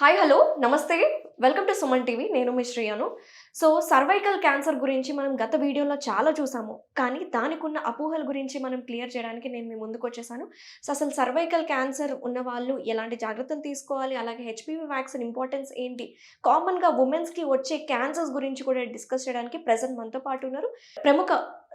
Hi hello నమస్తే welcome to Suman TV నేను మీ శ్రేయాను. So cervical cancer గురించి మనం గత వీడియోలో చాలా చూసాము. కానీ దానికి ఉన్న అపోహల గురించి మనం క్లియర్ చేయడానికి నేను మీ ముందుకు వచ్చేసాను. సో అసలు సర్వైకల్ క్యాన్సర్ ఉన్న వాళ్ళు ఎలాంటి జాగ్రత్తలు తీసుకోవాలి, అలాగే హెచ్పివి వ్యాక్సిన్ ఇంపార్టెన్స్ ఏంటి, కామన్గా ఉమెన్స్కి వచ్చే క్యాన్సర్స్ గురించి కూడా డిస్కస్ చేయడానికి ప్రెసెంట్ మనతో పాటు ఉన్నారు ప్రముఖ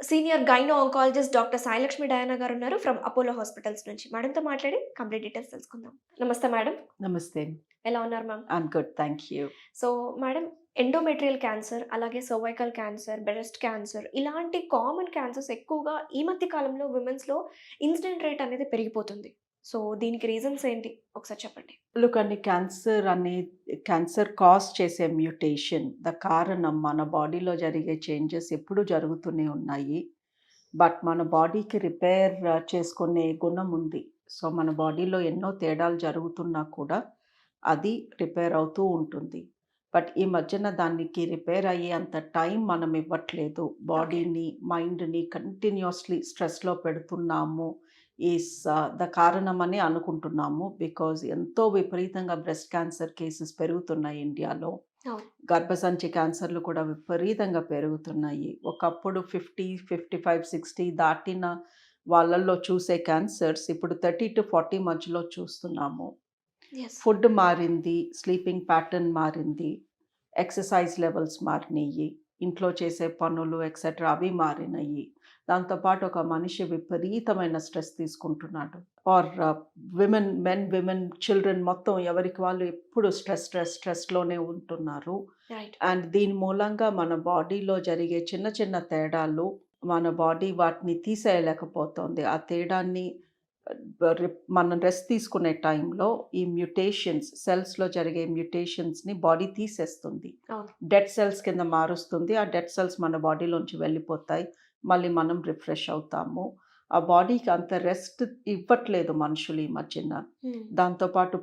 senior gynae oncologist doctor Sai Lakshmi Diana గారు ఉన్నారు ఫ్రమ్ అపోలో హాస్పిటల్స్ నుంచి. మేడంతో మాట్లాడి కంప్లీట్ డీటెయిల్స్ తెలుసుకుందాం. నమస్తే మేడం. నమస్తే. ఎలా ఉన్నారు ma'am? I'm good. Thank you. So madam, endometrial cancer, అలాగే సర్వైకల్ క్యాన్సర్, బ్రెస్ట్ క్యాన్సర్ ఇలాంటి కామన్ క్యాన్సర్స్ ఎక్కువగా ఈ మధ్య కాలంలో విమెన్స్‌లో ఇన్సిడెంట్ రేట్ అనేది పెరిగిపోతుంది. సో దీనికి రీజన్స్ ఏంటి? ఒకసారి చెప్పండి. లుక్ అండి, క్యాన్సర్ కాజ్ చేసే మ్యూటేషన్ కారణం మన బాడీలో జరిగే చేంజెస్ ఎప్పుడూ జరుగుతూనే ఉన్నాయి. బట్ మన బాడీకి రిపేర్ చేసుకునే గుణం ఉంది. సో మన బాడీలో ఎన్నో తేడాలు జరుగుతున్నా కూడా అది రిపేర్ అవుతూ ఉంటుంది. బట్ ఈ మధ్యన దానికి రిపేర్ అయ్యే అంత టైం మనం ఇవ్వట్లేదు. బాడీని, మైండ్‌ని కంటిన్యూయస్‌లీ స్ట్రెస్‌లో పెడుతున్నాము. కారణమని అనుకుంటున్నాము. బికాజ్ ఎంతో విపరీతంగా బ్రెస్ట్ క్యాన్సర్ కేసెస్ పెరుగుతున్నాయి ఇండియాలో. అవును. గర్భసంచి క్యాన్సర్లు కూడా విపరీతంగా పెరుగుతున్నాయి. ఒకప్పుడు 50, 55, 60 దాటిన వాళ్ళల్లో చూసే క్యాన్సర్స్ ఇప్పుడు 30-40 మధ్యలో చూస్తున్నాము. యెస్. ఫుడ్ మారింది, స్లీపింగ్ ప్యాటర్న్ మారింది, ఎక్సర్సైజ్ లెవెల్స్ మారినియి, ఇంట్లో చేసే పనులు ఎక్సెట్రా అవి మారినయి. దాంతో పాటు ఒక మనిషి విపరీతమైన స్ట్రెస్ తీసుకుంటున్నాడు. ఆర్ విమెన్, చిల్డ్రన్ మొత్తం ఎవరికి వాళ్ళు ఎప్పుడు స్ట్రెస్‌లోనే ఉంటున్నారు. రైట్. అండ్ దీని మూలంగా మన బాడీలో జరిగే చిన్న చిన్న తేడాలు మన బాడీ వాటిని తీసేయలేకపోతుంది. ఆ తేడాన్ని మనం రెస్ట్ తీసుకునే టైంలో ఈ సెల్స్‌లో జరిగే మ్యుటేషన్స్‌ని బాడీ తీసేస్తుంది. అవును. డెడ్ సెల్స్ కింద మారుస్తుంది. ఆ డెడ్ సెల్స్ మన బాడీలోంచి వెళ్ళిపోతాయి. మళ్ళీ మనం రిఫ్రెష్ అవుతాము. ఆ బాడీకి అంత రెస్ట్ ఇవ్వట్లేదు మనుషులు ఈ మధ్యన. హ్మ్. దాంతో పాటు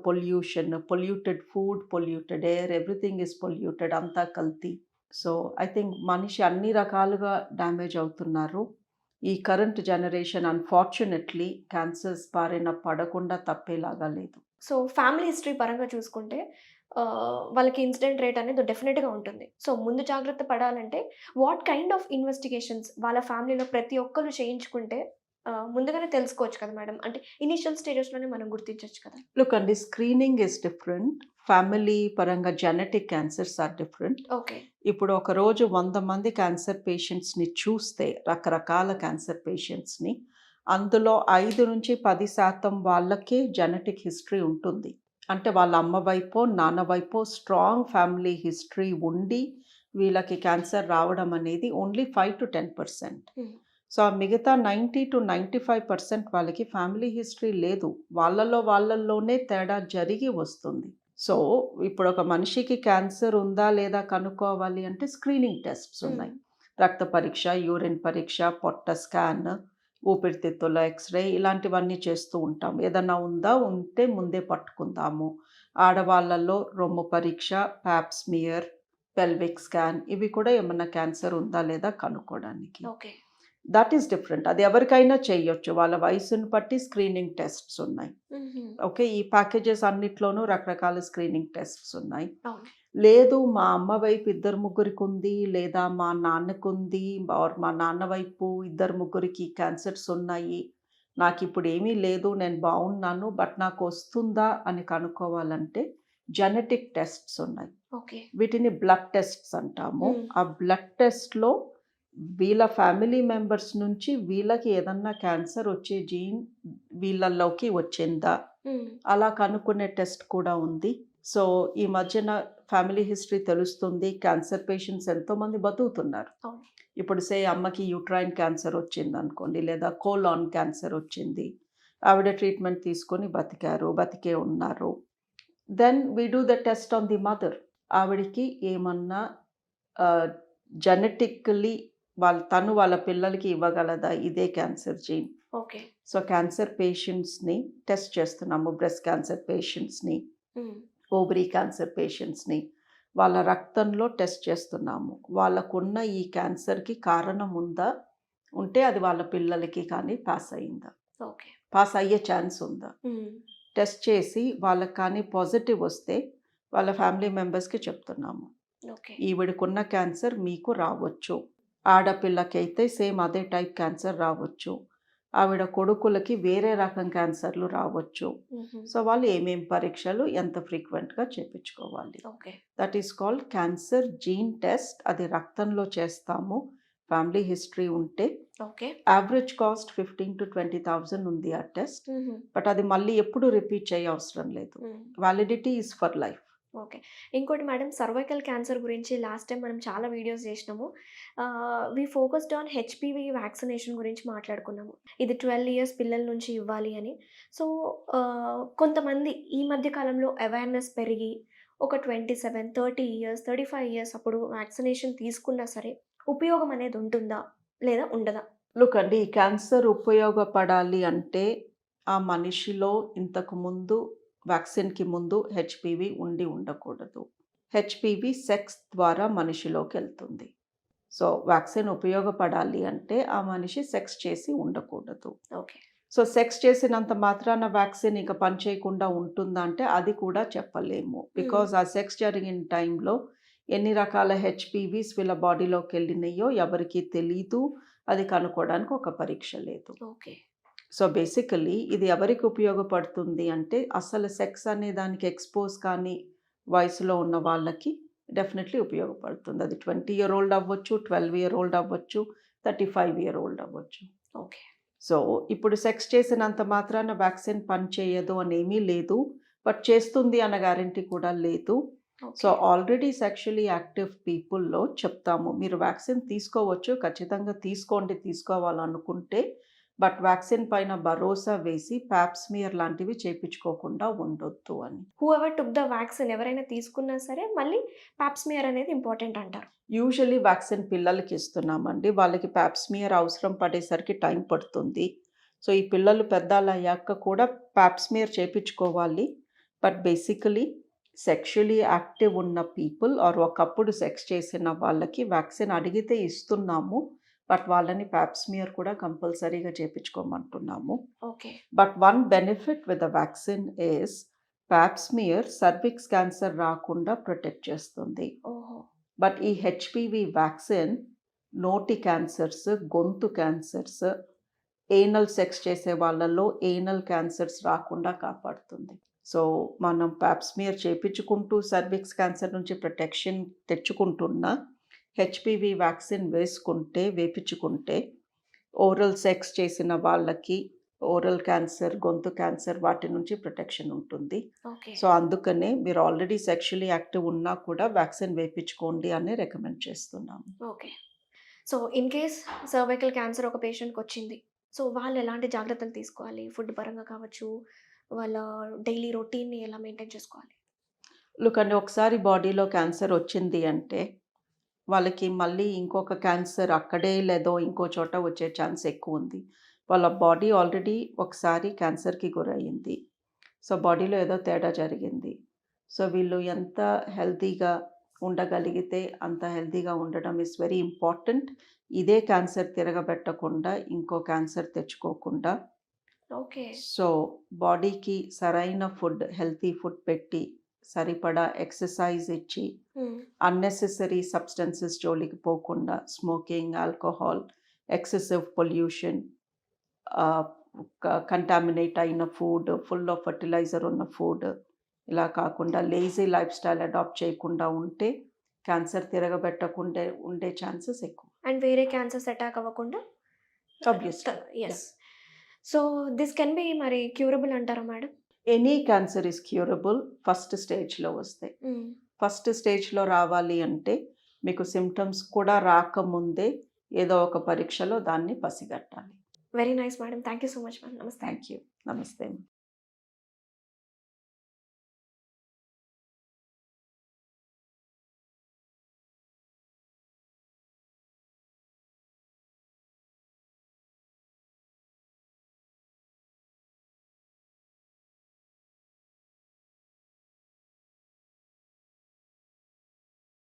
polluted food, polluted air, everything is polluted, అంతా కల్తీ. సో ఐ థింక్ మనిషి అన్ని రకాలుగా డ్యామేజ్ అవుతున్నారు. ఈ కరెంట్ జనరేషన్ అన్‌ఫార్చునేట్‌లీ క్యాన్సర్స్ బారిన పడకుండా తప్పేలాగా లేదు. సో ఫ్యామిలీ హిస్టరీ పరంగా చూసుకుంటే వాళ్ళకి ఇన్సిడెంట్ రేట్ అనేది డెఫినిట్‌గా ఉంటుంది. సో ముందు జాగ్రత్త పడాలంటే వాట్ కైండ్ ఆఫ్ ఇన్వెస్టిగేషన్స్ వాళ్ళ ఫ్యామిలీలో ప్రతి ఒక్కళ్ళు చేయించుకుంటే ముందుగానే తెలుసుకోవచ్చు కదా మేడం. అంటే ఇనీషియల్ స్టేజెస్‌లోనే మనం గుర్తించొచ్చు కదా! లుక్ అండి, స్క్రీనింగ్ ఈస్ డిఫరెంట్. ఫ్యామిలీ పరంగా genetic cancers are different. Okay. ఇప్పుడు ఒకరోజు 100 మంది క్యాన్సర్ పేషెంట్స్‌ని చూస్తే, రకరకాల క్యాన్సర్ పేషెంట్స్‌ని, అందులో 5-10% వాళ్ళకే జెనెటిక్ హిస్టరీ ఉంటుంది. అంటే వాళ్ళ అమ్మ వైపో, నాన్న వైపో స్ట్రాంగ్ ఫ్యామిలీ హిస్టరీ ఉండి వీళ్ళకి క్యాన్సర్ రావడం అనేది ఓన్లీ 5-10%. హ్మ్. సో ఆ మిగతా 90-95% వాళ్ళకి ఫ్యామిలీ హిస్టరీ లేదు. వాళ్ళలోనే తేడా జరిగి వస్తుంది. సో ఇప్పుడు ఒక మనిషికి క్యాన్సర్ ఉందా లేదా కనుక్కోవాలి అంటే స్క్రీనింగ్ టెస్ట్స్ ఉన్నాయి. రక్త పరీక్ష, యూరిన్ పరీక్ష, పొట్ట స్కాన్, ఊపిరితిత్తుల ఎక్స్‌రే ఇలాంటివన్నీ చేస్తూ ఉంటాం. ఏదన్నా ఉంటే ముందే పట్టుకుందాము. ఆడవాళ్ళలో రొమ్ము పరీక్ష, పాప్ స్మియర్, పెల్విక్ స్కాన్ ఇవి కూడా ఏమన్నా క్యాన్సర్ ఉందా లేదా కనుక్కోవడానికి. ఓకే. That is different. అది ఎవరికైనా చేయొచ్చు. వాళ్ళ వయసుని బట్టి స్క్రీనింగ్ టెస్ట్స్ ఉన్నాయి. హుహు. ఓకే. ఈ ప్యాకేజెస్ అన్నిట్లోనూ రకరకాల స్క్రీనింగ్ టెస్ట్స్ ఉన్నాయి. అవును. లేదు మా అమ్మ వైపు ఇద్దరు ముగ్గురికుంది, లేదా మా నాన్నకుంది, ఆర్ మా నాన్న వైపు ఇద్దరు ముగ్గురికి క్యాన్సర్స్ ఉన్నాయి. నాకిప్పుడు ఏమీ లేదు, నేను బాగున్నాను, బట్ నాకొస్తుందా అని కనుక్కోవాలంటే జెనెటిక్ టెస్ట్స్ ఉన్నాయి. ఓకే. వీటిని బ్లడ్ టెస్ట్స్ అంటాము. హ్మ్. ఆ బ్లడ్ టెస్ట్‌లో వీళ్ళ ఫ్యామిలీ మెంబర్స్ నుంచి వీళ్ళకి ఏదన్నా క్యాన్సర్ వచ్చే జీన్ వీళ్ళలోకి వచ్చిందా? హ్మ్. అలా కనుక్కునే టెస్ట్ కూడా ఉంది. సో ఈ మధ్యన ఫ్యామిలీ హిస్టరీ తెలుస్తుంది. క్యాన్సర్ పేషెంట్స్ ఎంతోమంది బతుకుతున్నారు. అవును. ఇప్పుడు అమ్మకి యూట్రైన్ క్యాన్సర్ వచ్చిందనుకోండి, లేదా కోలాన్ క్యాన్సర్ వచ్చింది. ఆవిడ ట్రీట్మెంట్ తీసుకొని బతికే ఉన్నారు. Then we do the test on the mother. ఆవిడకి ఏమన్నా ఆహ్, జెనెటికల్లీ తను వాళ్ళ పిల్లలకి ఇవ్వగలదా ఇదే cancer gene? Okay. So cancer పేషెంట్స్‌ని టెస్ట్ చేస్తున్నాము. బ్రెస్ట్ క్యాన్సర్ పేషెంట్స్‌ని, హ్మ్. ఓవరీ క్యాన్సర్ పేషెంట్స్‌ని వాళ్ళ రక్తంలో టెస్ట్ చేస్తున్నాము. వాళ్ళకున్న ఈ క్యాన్సర్‌కి కారణం ఉందా? ఉంటే అది వాళ్ళ పిల్లలకి కానీ పాస్ అయిందా? ఓకే. పాస్ అయ్యే ఛాన్స్ ఉందా? హ్మ్. టెస్ట్ చేసి వాళ్ళకి కానీ పాజిటివ్ వస్తే వాళ్ళ ఫ్యామిలీ మెంబర్స్కి చెప్తున్నాము, ఓకే. ఈవిడకున్న క్యాన్సర్ మీకు రావచ్చు. ఆడపిల్లకైతే సేమ్ అదే టైప్ క్యాన్సర్ రావచ్చు. ఆవిడ కొడుకులకి వేరే రకం క్యాన్సర్లు రావచ్చు. హుహు. సో వాళ్ళు ఏమేం పరీక్షలు ఎంత ఫ్రీక్వెంట్గా చేయించుకోవాలి. Okay. That is called cancer gene test. అది రక్తంలో చేస్తాము. ఫ్యామిలీ హిస్టరీ ఉంటే ఓకే. యావరేజ్ కాస్ట్ 15,000 to 20,000 ఉంది ఆ టెస్ట్. హుహు. బట్ అది మళ్ళీ ఎప్పుడు రిపీట్ చేయ అవసరం లేదు. హ్మ్. Validity is for life. Okay. ఇంకోటి మేడం, సర్వైకల్ క్యాన్సర్ గురించి లాస్ట్ టైం మనం చాలా వీడియోస్ చేసినాము. వి ఫోకస్డ్ ఆన్ హెచ్‌పివి వ్యాక్సినేషన్ గురించి మాట్లాడుకున్నాము. ఇది 12 ఇయర్స్ పిల్లల నుంచి ఇవ్వాలి అని. సో, కొంతమంది ఈ మధ్య కాలంలో అవేర్‌నెస్ పెరిగి ఒక 27, 30 ఇయర్స్, 35 ఇయర్స్ అప్పుడు వ్యాక్సినేషన్ తీసుకున్నా సరే ఉపయోగం అనేది ఉంటుందా? లేదా ఉండదా? లుక్ అండి, ఈ క్యాన్సర్ ఉపయోగపడాలి అంటే ఆ మనిషిలో ఇంతకు ముందు వ్యాక్సిన్‌కి ముందు హెచ్‌పివి ఉండి ఉండకూడదు. హెచ్‌పివి సెక్స్ ద్వారా మనిషిలోకి వెళ్తుంది. సో వ్యాక్సిన్ ఉపయోగపడాలి అంటే ఆ మనిషి సెక్స్ చేసి ఉండకూడదు. ఓకే. సో సెక్స్ చేసినంత మాత్రాన వ్యాక్సిన్ ఇక పనిచేయకుండా ఉంటుందా అంటే అది కూడా చెప్పలేము. బికాజ్ ఆ సెక్స్ జరిగిన టైంలో ఎన్ని రకాల హెచ్‌పివిస్ వీళ్ళ బాడీలోకి వెళ్ళినాయో ఎవరికీ తెలీదు. అది కనుక్కోవడానికి ఒక పరీక్ష లేదు. ఓకే. సో బేసికల్లీ ఇది ఎవరికి ఉపయోగపడుతుంది అంటే అసలు సెక్స్ అనే దానికి ఎక్స్పోజ్ కానీ వయసులో ఉన్న వాళ్ళకి డెఫినెట్లీ ఉపయోగపడుతుంది. అది 20 ఇయర్ ఓల్డ్ అవ్వచ్చు, 12 ఇయర్ ఓల్డ్ అవ్వచ్చు, 35 ఇయర్ ఓల్డ్ అవ్వచ్చు. ఓకే. సో ఇప్పుడు సెక్స్ చేసినంత మాత్రాన వ్యాక్సిన్ పని చేయదు అనేమీ లేదు. బట్ చేస్తుంది అన్న గ్యారంటీ కూడా లేదు. So okay. Already sexually active పీపుల్‌లో చెప్తాము, మీరు వ్యాక్సిన్ తీసుకోవచ్చు, ఖచ్చితంగా తీసుకోండి తీసుకోవాలనుకుంటే. బట్ వ్యాక్సిన్ పైన భరోసా వేసి పాప్ స్మియర్ లాంటివి చేపించుకోకుండా ఉండొద్దు అని. హూఎవర్ టుక్ ద వ్యాక్సిన్ ఎవరైనా తీసుకున్నా సరే మళ్ళీ పాప్ స్మియర్ అనేది ఇంపార్టెంట్ అంటారు. యూజువల్లీ వ్యాక్సిన్ పిల్లలకి ఇస్తున్నామండి. వాళ్ళకి పాప్ స్మియర్ అవసరం పడేసరికి టైం పడుతుంది. సో ఈ పిల్లలు పెద్దలయ్యాక కూడా పాప్ స్మియర్ చేపించుకోవాలి. బట్ బేసికలీ సెక్షువల్లీ యాక్టివ్ ఉన్న పీపుల్ ఆర్ ఒకప్పుడు సెక్స్ చేసిన వాళ్ళకి వ్యాక్సిన్ అడిగితే ఇస్తున్నాము. బట్ వాళ్ళని పాప్ స్మియర్ కూడా కంపల్సరీగా చేపించుకోమంటున్నాము. Okay. But one benefit with the vaccine is Pap smear cervix cancer రాకుండా ప్రొటెక్ట్ చేస్తుంది. ఓహో! బట్ ఈ హెచ్‌పివి వ్యాక్సిన్ నోటి క్యాన్సర్స్, గొంతు క్యాన్సర్స్, ఏనల్ సెక్స్ చేసే వాళ్ళలో ఏనల్ క్యాన్సర్స్ రాకుండా కాపాడుతుంది. సో మనం పాప్ స్మియర్ చేపించుకుంటూ సర్విక్స్ క్యాన్సర్ నుంచి ప్రొటెక్షన్ తెచ్చుకుంటున్నా హెచ్‌పివి వ్యాక్సిన్ వేపించుకుంటే ఓరల్ సెక్స్ చేసిన వాళ్ళకి ఓరల్ క్యాన్సర్, గొంతు క్యాన్సర్ వాటి నుంచి ప్రొటెక్షన్ ఉంటుంది. ఓకే. సో అందుకనే మీరు ఆల్రెడీ సెక్షువల్లీ యాక్టివ్ ఉన్నా కూడా వ్యాక్సిన్ వేపించుకోండి అని రికమెండ్ చేస్తున్నాము. Okay. So, in case cervical cancer ఒక పేషెంట్‌కి వచ్చింది. సో, వాళ్ళు ఎలాంటి జాగ్రత్తలు తీసుకోవాలి? ఫుడ్ పరంగా కావచ్చు, వాళ్ళ డైలీ రొటీన్‌ని ఎలా మెయింటైన్ చేసుకోవాలి? లుక్ అండి, ఒకసారి బాడీలో క్యాన్సర్ వచ్చింది అంటే వాళ్ళకి మళ్ళీ ఇంకొక క్యాన్సర్ అక్కడే లేదో ఇంకో చోట వచ్చే ఛాన్స్ ఎక్కువ ఉంది. వాళ్ళ బాడీ ఆల్రెడీ ఒకసారి క్యాన్సర్‌కి గురయ్యింది. సో బాడీలో ఏదో తేడా జరిగింది. సో వీళ్ళు ఎంత హెల్తీగా ఉండగలిగితే అంత హెల్తీగా ఉండడం ఈజ్ వెరీ ఇంపార్టెంట్. ఇదే క్యాన్సర్ తిరగబెట్టకుండా ఇంకో క్యాన్సర్ తెచ్చుకోకుండా. ఓకే. సో బాడీకి సరైన ఫుడ్, హెల్తీ ఫుడ్ పెట్టి సరిపడా ఎక్సర్సైజ్ ఇచ్చి హ్మ్. అన్నెసెసరీ సబ్స్టెన్సెస్ జోలికి పోకుండా smoking, alcohol, excessive pollution, contaminate అయిన ఫుడ్, ఫుల్ ఆఫ్ ఫర్టిలైజర్ ఉన్న ఫుడ్, ఇలా కాకుండా లేజీ లైఫ్ స్టైల్ అడాప్ట్ చేయకుండా ఉంటే క్యాన్సర్ తిరగబెట్టకుండా ఉండే ఛాన్సెస్ ఎక్కువ. అండ్ వేరే క్యాన్సర్స్ అటాక్ అవ్వకుండా Obviously. Yes. So, this can be మరి క్యూరబుల్ అంటారా madam? Any cancer is curable first స్టేజ్లో వస్తే. హ్మ్. ఫస్ట్ స్టేజ్లో రావాలి అంటే మీకు సిమ్టమ్స్ కూడా రాకముందే ఏదో ఒక పరీక్షలో దాన్ని పసిగట్టాలి. Very nice madam. Thank you so much madam. నమస్తే. Thank you. నమస్తే.